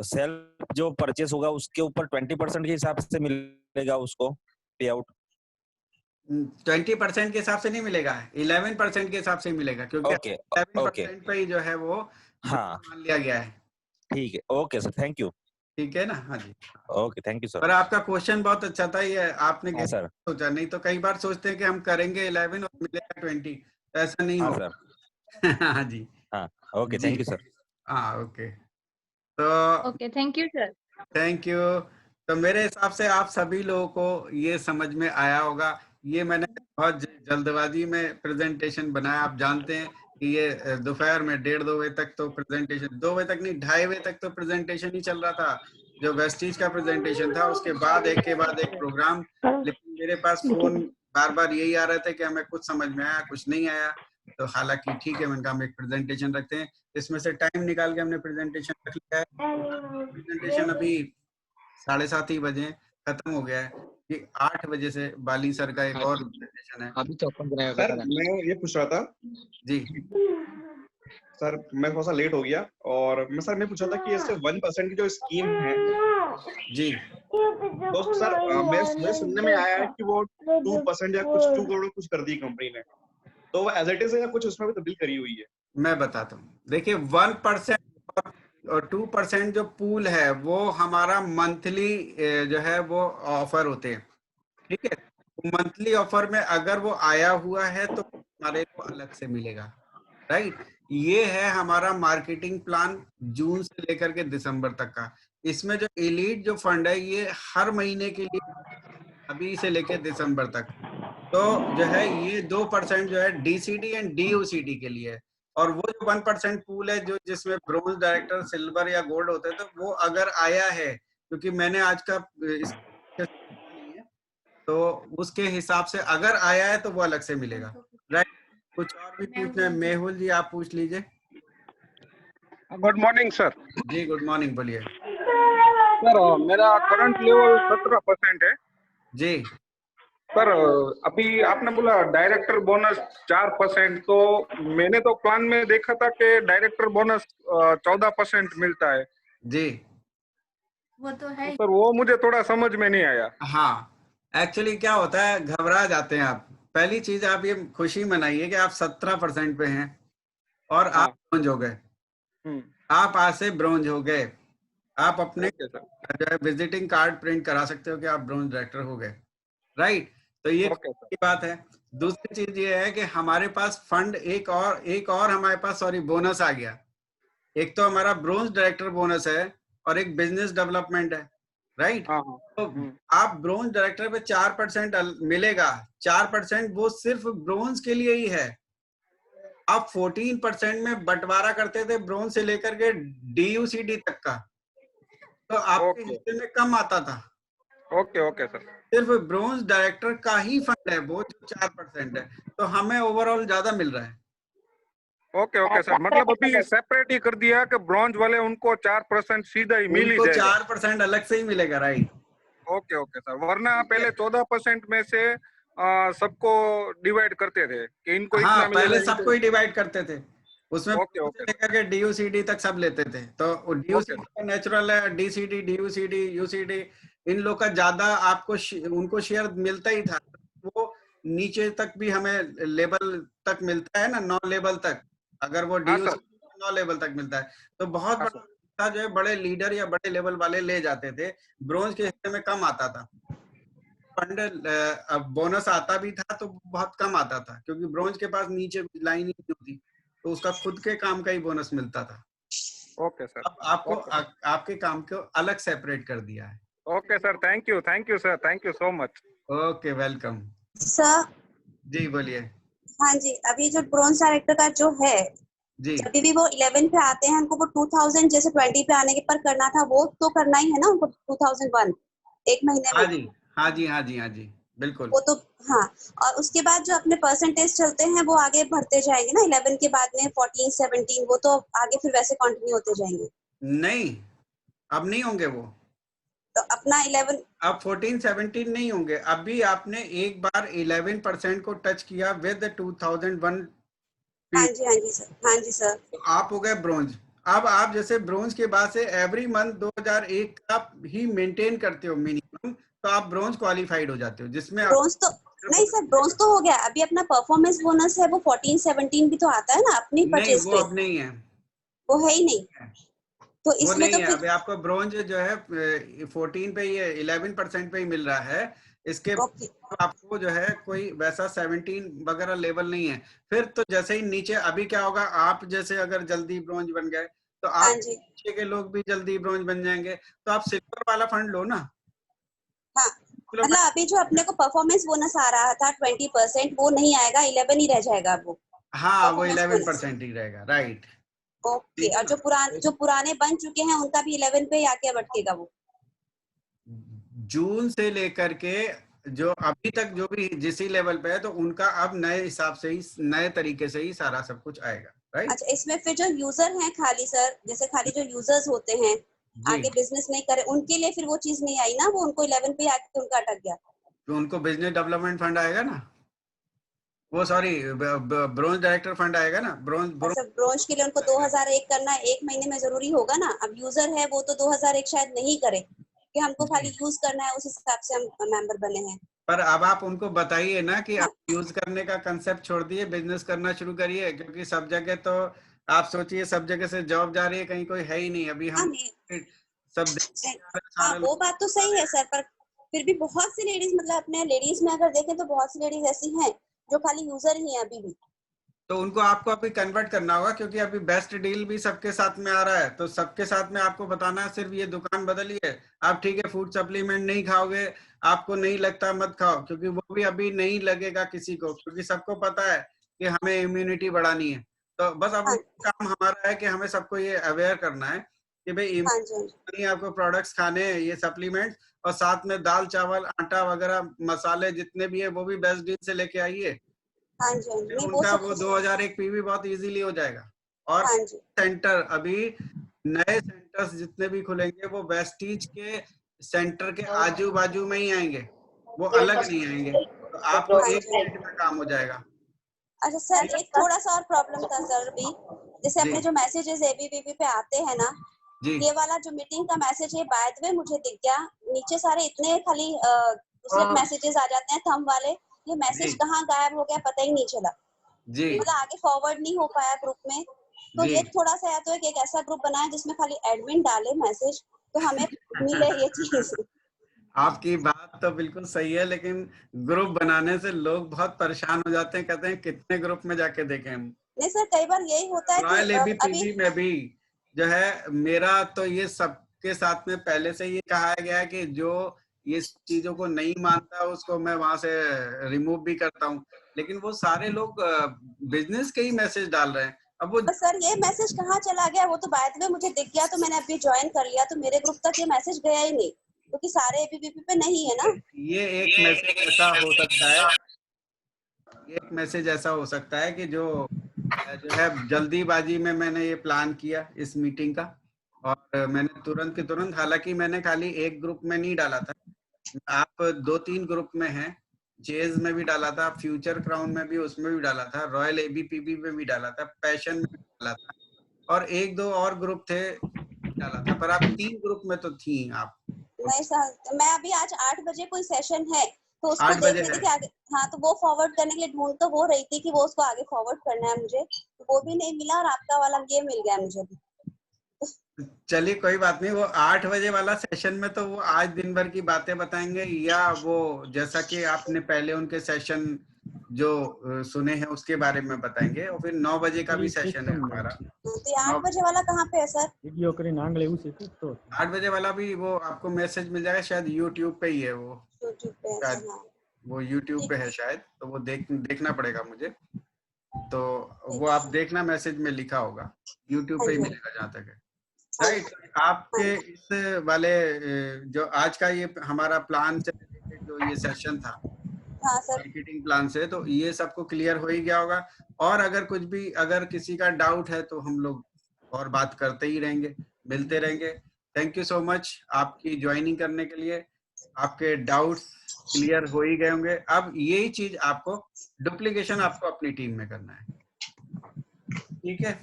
सेल्फ जो परचेस होगा उसके ऊपर 20% के हिसाब से मिलेगा उसको पे आउट? 20% के हिसाब से नहीं मिलेगा, 11% के हिसाब से ही मिलेगा, क्योंकि 11% पे ही जो है वो हाँ मान लिया गया है। ठीक है, ओके सर, थैंक यू। ठीक है ना? हाँ जी ओके थैंक यू सर। पर आपका क्वेश्चन बहुत अच्छा था, ये आपने हाँ सर। सोचा, नहीं तो कई बार सोचते हैं कि हम करेंगे 11 और मिलेगा 20, तो ऐसा नहीं हाँ होगा। सर। हाँ जी हाँ ओके थैंक यू सर। हाँ ओके। तो okay thank you sir. Thank you. तो मेरे हिसाब से आप सभी लोगों को ये समझ में आया होगा। ये मैंने बहुत जल्दबाजी में प्रेजेंटेशन बनाया। आप जानते हैं कि ये दोपहर में 1:30-2 बजे तक तो प्रेजेंटेशन, 2 बजे तक नहीं 2:30 बजे तक तो प्रेजेंटेशन ही चल रहा था, जो वेस्टीज का प्रेजेंटेशन था। उसके बाद एक के बाद एक प्रोग्राम, लेकिन मेरे पास फोन बार बार यही आ रहे थे कि हमें कुछ समझ में आया कुछ नहीं आया। तो हालांकि ठीक है, मैंने कहा हम एक प्रेजेंटेशन रखते हैं, इसमें से टाइम निकाल के हमने प्रेजेंटेशन रख लिया है। प्रेजेंटेशन अभी 7:30 ही बजे खत्म हो गया है कि 8 बजे से बाली सर का एक और प्रेजेंटेशन है। अभी तो सर मैं ये पूछ रहा था जी सर, मैं थोड़ा सा लेट हो गया, और मैं पूछ रहा था कि इससे 1% की जो स्कीम है जी, तो सर मैं सुनने में आया है कि वो 2% या कुछ 2 करोड़ कुछ कर दी कंपनी ने, तो वो एज इट इज है या कुछ उसमें भी तब्दील करी हुई है? मैं बताता हूँ। देखिए 1% और 2% जो पूल है वो हमारा मंथली जो है वो ऑफर होते हैं, ठीक है। मंथली ऑफर में अगर वो आया हुआ है तो हमारे को अलग से मिलेगा, राइट। ये है हमारा मार्केटिंग प्लान जून से लेकर के दिसंबर तक का। इसमें जो एलीट जो फंड है ये हर महीने के लिए अभी से लेकर दिसंबर तक, तो जो है ये 2% जो है डीसीडी एंड डीओसीडी के लिए है। और वो जो 1% पूल है जो जिसमें ब्रोंज डायरेक्टर सिल्वर या गोल्ड होते हैं, तो वो अगर आया है, क्योंकि मैंने आज का नहीं है, तो उसके हिसाब से अगर आया है तो वो अलग से मिलेगा, राइट। कुछ और भी पूछना है? मेहुल जी आप पूछ लीजिए। Good morning sir. जी गुड मॉर्निंग, बोलिए। सर मेरा करंट लेवल 17% है जी सर। अभी आपने बोला डायरेक्टर बोनस 4%, तो मैंने तो प्लान में देखा था कि डायरेक्टर बोनस 14% मिलता है जी। वो तो है सर, वो मुझे थोड़ा समझ में नहीं आया। हाँ एक्चुअली क्या होता है, घबरा जाते हैं आप। पहली चीज आप ये खुशी मनाइए कि आप 17% पे हैं और आप ब्रोंज हो गए। आप आज से ब्रोंज हो गए। आप अपने जो है विजिटिंग कार्ड प्रिंट करा सकते हो कि आप ब्रोंज डायरेक्टर हो गए, राइट। तो ये की बात है। दूसरी चीज ये है कि हमारे पास फंड एक और हमारे पास बोनस आ गया, एक तो हमारा ब्रोंज डायरेक्टर बोनस है और एक बिजनेस डेवलपमेंट है, राइट? तो आप ब्रोंज डायरेक्टर पे 4% मिलेगा, 4% वो सिर्फ ब्रोंज के लिए ही है। आप 14% में बंटवारा करते थे ब्रोंज से लेकर के DUCD तक का, तो आपके हिस्से में कम आता था। Okay sir. सिर्फ ब्रोंज डायरेक्टर का ही फंड है वो, जो 4% है, तो हमें ओवरऑल ज्यादा मिल रहा है। ओके सर, मतलब अभी सेपरेट ही कर दिया कि ब्रॉन्ज वाले उनको 4% सीधा ही मिल ही जाएगा, 4% अलग से ही मिलेगा, राइट? ओके सर, वरना पहले 14% में से सबको डिवाइड करते थे कि इनको हाँ, इतना पहले सबको ही डिवाइड करते थे, उसमें ओके लेकर के DUCD तक सब लेते थे। तो DUCD का नेचुरल है, DCD, DUCD, UCD, इन लोग का ज्यादा आपको उनको शेयर मिलता ही था। वो नीचे तक भी हमें लेवल तक मिलता है ना, 9 लेवल तक, अगर वो DUCD 9 लेवल तक मिलता है, तो बहुत बड़ा जो है बड़े लीडर या बड़े लेवल वाले ले जाते थे। ब्रोंज के हिस्से में कम आता था फंड, बोनस आता भी था तो बहुत कम आता था, क्योंकि ब्रोंज के पास नीचे लाइन ही नहीं होती, तो उसका खुद के काम का ही बोनस मिलता था। ओके सर, अब आपको आपके काम को अलग सेपरेट कर दिया है। Okay sir, thank you sir, thank you so much. Okay, welcome sir. जी बोलिए। हाँ जी, अभी जो ब्रोंज डायरेक्टर का जो है जी, जब भी वो 11 पे आते हैं उनको वो 2000 जैसे 20 पे आने के पर करना था, वो तो करना ही है ना उनको 2001 एक महीने में। हाँ जी, बिल्कुल। वो तो हाँ, और उसके बाद जो अपने परसेंटेज चलते हैं वो आगे बढ़ते जाएंगे ना, 11 के बाद में 14, 17, वो तो आगे फिर वैसे कंटिन्यू होते जाएंगे। नहीं, अब नहीं होंगे वो, तो अपना 11 अब 14, 17 नहीं होंगे। अभी आपने एक बार 11% को टच किया विद 2001। हाँ जी सर, तो आप हो गए ब्रोंज। अब आप जैसे ब्रोंज के बाद से एवरी मंथ 2001 का ही मेंटेन करते हो मिनिमम, तो आप ब्रोंज क्वालिफाइड हो जाते हो, जिसमें ब्रोंज तो नहीं सर, ब्रोंज तो हो गया। अभी अपना परफॉर्मेंस बोनस है वो 14, 17 भी तो आता है ना अपनी परचेज पे। वो अब नहीं है, वो है ही नहीं, तो वो इसमें नहीं तो है। अभी आपको ब्रोंज जो है 14 पे ही है, 11% पे ही मिल रहा है। इसके आपको जो है कोई वैसा 17 वगैरह लेवल नहीं है। फिर तो जैसे ही नीचे, अभी क्या होगा, आप जैसे अगर जल्दी ब्रोंज बन गए तो आप नीचे के लोग भी जल्दी ब्रोंज बन जाएंगे, तो आप सिल्वर वाला फंड लो ना। हाँ, मतलब अभी जो अपने को परफॉर्मेंस बोनस आ रहा था 20%, वो नहीं आएगा, 11 ही रह जाएगा वो। हाँ, वो 11% ही रहेगा, राइट? ओके, और जो पुराने बन चुके हैं उनका भी 11 पे ही आके अटकेगा वो। जून से लेकर के जो अभी तक जो भी जिस लेवल पे है, तो उनका अब नए हिसाब से ही, नए तरीके से ही सारा सब कुछ आएगा, राइट? अच्छा, इसमें फिर जो यूजर हैं खाली सर, जैसे खाली जो यूजर्स होते हैं आगे बिजनेस नहीं करे, उनके लिए फिर वो चीज नहीं आई ना, वो उनको 11 पे आके उनका अटक गया। तो उनको बिजनेस डेवलपमेंट फंड आएगा ना, वो सॉरी ब्रोंज डायरेक्टर फंड आएगा ना। ब्रोंज के लिए उनको 2001 करना एक महीने में जरूरी होगा ना। अब यूजर है वो तो 2001 शायद नहीं करे, कि हमको खाली यूज करना है, उस हिसाब से हम मेंबर बने हैं। पर अब आप उनको बताइए ना कि आप यूज करने का कंसेप्ट छोड़ दिए, बिजनेस करना शुरू करिए, क्योंकि सब जगह तो आप सोचिए सब जगह से जॉब जा रही है, कहीं कोई है ही नहीं। अभी हम सब वो बात तो सही है सर, पर फिर भी बहुत सी लेडीज, मतलब अपने लेडीज में अगर देखें तो बहुत सी लेडीज ऐसी हैं जो खाली यूजर ही हैं अभी भी। तो उनको आपको अभी कन्वर्ट करना होगा, क्योंकि अभी बेस्ट डील भी सबके साथ में आ रहा है, तो सबके साथ में आपको बताना है सिर्फ ये दुकान बदलिए। आप ठीक है फूड सप्लीमेंट नहीं खाओगे, आपको नहीं लगता मत खाओ, क्योंकि वो भी अभी नहीं लगेगा किसी को, क्योंकि सबको पता है कि हमें इम्यूनिटी बढ़ानी है। तो बस अब काम हमारा है कि हमें सबको ये अवेयर करना है कि भाई इम्यूनिटी, आपको प्रोडक्ट्स खाने हैं, ये सप्लीमेंट, और साथ में दाल चावल आटा वगैरह मसाले जितने भी है वो भी बेस्ट डील से लेके आइए। उनका वो 2001 पीवी बहुत इजीली हो जाएगा। और सेंटर अभी नए सेंटर्स जितने भी खुलेंगे वो वेस्टीज के सेंटर के आजू बाजू में ही आएंगे, वो अलग नहीं आएंगे, तो आपको एक मिनट में काम हो जाएगा। अच्छा सर, एक थोड़ा सा और प्रॉब्लम था सर भी, जैसे अपने जो मैसेजेस एबीवीपी पे आते हैं ना, ये वाला जो मीटिंग का मैसेज है बाय द वे मुझे दिख गया, नीचे सारे इतने खाली मैसेजेस आ जाते हैं थंब वाले, ये मैसेज कहाँ गायब हो गया पता ही नहीं चला जी, मतलब आगे फॉरवर्ड नहीं हो पाया ग्रुप में। तो ये थोड़ा सा या तो एक ऐसा ग्रुप बनाए जिसमें खाली एडमिन डाले मैसेज, तो हमें मिले ये चीज। आपकी बात तो बिल्कुल सही है, लेकिन ग्रुप बनाने से लोग बहुत परेशान हो जाते हैं, कहते हैं कितने ग्रुप में जाके देखें हम। नहीं सर, कई बार यही होता है कि अभी में भी जो है मेरा तो ये सबके साथ में पहले से ये कहा गया है कि जो ये चीजों को नहीं मानता उसको मैं वहां से रिमूव भी करता हूँ, लेकिन वो सारे लोग बिजनेस के ही मैसेज डाल रहे हैं। अब वो सर ये मैसेज कहाँ चला गया, वो तो बाद में मुझे दिख गया तो मैंने अभी ज्वाइन कर लिया, तो मेरे ग्रुप तक ये मैसेज गया ही नहीं, क्योंकि सारे एबीवीपी पे नहीं है ना। ये एक मैसेज ऐसा हो सकता है, एक मैसेज ऐसा हो सकता है कि जो है जल्दीबाजी में मैंने ये प्लान किया इस मीटिंग का, और मैंने तुरंत के तुरंत, हालांकि मैंने खाली एक ग्रुप में नहीं डाला था, आप 2-3 ग्रुप में हैं, चेज में भी डाला था, फ्यूचर क्राउन में भी, उसमें भी डाला था, रॉयल एबीपीबी में भी डाला था, पैशन में भी डाला था, और 1-2 और ग्रुप थे डाला था, पर आप 3 ग्रुप में तो थी आप। नहीं सर, मैं अभी आज 8 बजे कोई सेशन है तो उसको देख रही थी कि आगे, हाँ तो वो फॉरवर्ड करने के लिए ढूंढ तो हो रही थी कि वो उसको आगे फॉरवर्ड करना है मुझे, तो वो भी नहीं मिला और आपका वाला ये मिल गया मुझे भी। चलिए कोई बात नहीं, वो 8 बजे वाला सेशन में तो वो आज दिन भर की बातें बताएंगे, या वो जैसा कि आपने पहले उनके सेशन जो सुने हैं उसके बारे में बताएंगे, और फिर 9 बजे का भी सेशन है हमारा। तो 8 बजे वाला कहाँ पे है सर? 8 बजे वाला भी वो आपको मैसेज मिल जाएगा, शायद यूट्यूब पे ही है वो, यूट्यूब पे शायद वो यूट्यूब पे है शायद, तो वो देखना पड़ेगा मुझे, तो वो आप देखना, मैसेज में लिखा होगा, यूट्यूब पे ही मिलेगा जहाँ तक है। राइट, आपके इस वाले जो आज का ये हमारा प्लान से रिलेटेड जो ये सेशन था, मार्केटिंग प्लान से, तो ये सबको क्लियर हो ही गया होगा, और अगर कुछ भी, अगर किसी का डाउट है तो हम लोग और बात करते ही रहेंगे, मिलते रहेंगे। थैंक यू सो मच आपकी ज्वाइनिंग करने के लिए, आपके डाउट्स क्लियर हो ही गए होंगे। अब यही चीज आपको डुप्लीकेशन आपको अपनी टीम में करना है, ठीक है?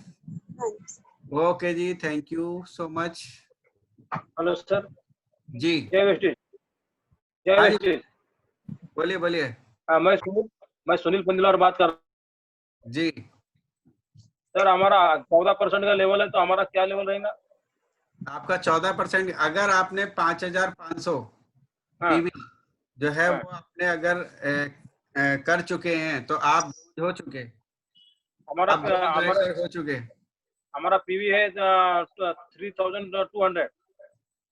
ओके जी, thank you so much. Hello sir जी, जय वेस्टेज, जय वेस्टेज, बोलिए बोलिए। मैं सुनील पंदिलवार बात कर रहा हूँ जी। सर, हमारा 14% का लेवल है, तो हमारा क्या लेवल रहेगा? आपका 14%, अगर आपने 5500 पीवी जो है वो आपने अगर कर चुके हैं तो आप हो चुके, हमारा हो चुके। हमारा पीवी है 3200।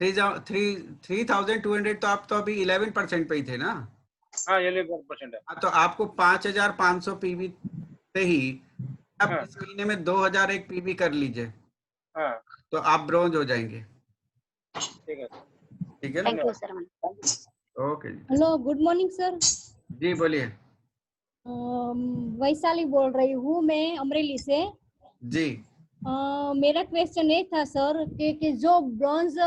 3200, तो आप तो अभी 11% पे ही थे ना? हाँ, 11% है। तो आपको 5500 पीवी से ही अब इस महीने में 2001 पीवी कर लीजिए, तो आप ब्रोंज हो जाएंगे। ठीक है, ठीक है, thank you sir. Okay. Hello, good morning sir. जी बोलिए। वैशाली बोल रही हूँ मैं, अमरेली से। जी। मेरा क्वेश्चन ये था सर कि जो ब्रॉन्ज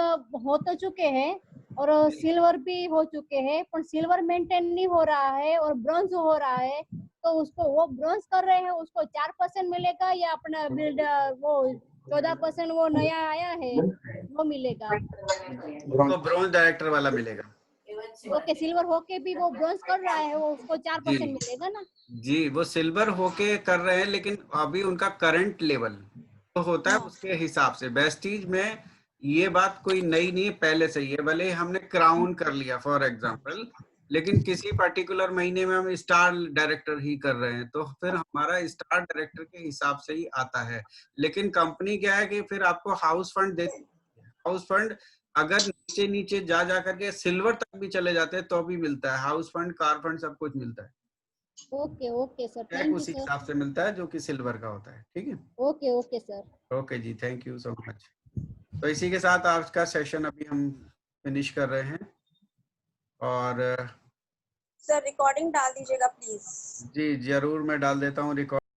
हो तो चुके हैं और सिल्वर भी हो चुके हैं, पर सिल्वर मेंटेन नहीं हो रहा है और ब्रॉन्ज हो रहा है, तो उसको वो ब्रॉन्ज कर रहे हैं उसको 4% मिलेगा, या अपना बिल्ड वो 14% वो नया आया है वो मिलेगा? वो ब्रॉन्ज डायरेक्टर वाला मिलेगा। ओके, सिल्वर होके भी वो ब्रॉन्ज कर रहा है, वो उसको 4% मिलेगा ना? जी, वो सिल्वर होके कर रहे हैं, लेकिन अभी उनका करंट लेवल तो होता है उसके हिसाब से। वेस्टीज में ये बात कोई नई नहीं है, पहले से ही है, भले हमने क्राउन कर लिया फॉर एग्जांपल, लेकिन किसी पर्टिकुलर महीने में हम स्टार डायरेक्टर ही कर रहे हैं, तो फिर हमारा स्टार डायरेक्टर के हिसाब से ही आता है। लेकिन कंपनी क्या है कि फिर आपको हाउस फंड देती है, हाउस फंड अगर नीचे नीचे जा करके सिल्वर तक भी चले जाते हैं तो भी मिलता है, हाउस फंड, कार फंड, सब कुछ मिलता है। Okay okay sir, thank you उसी सर। हिसाब से मिलता है जो कि सिल्वर का होता है। ठीक है, ओके ओके सर। ओके जी, थैंक यू सो मच। तो इसी के साथ आज का सेशन अभी हम फिनिश कर रहे हैं, और सर रिकॉर्डिंग डाल दीजिएगा प्लीज। जी जरूर, मैं डाल देता हूँ रिकॉर्ड।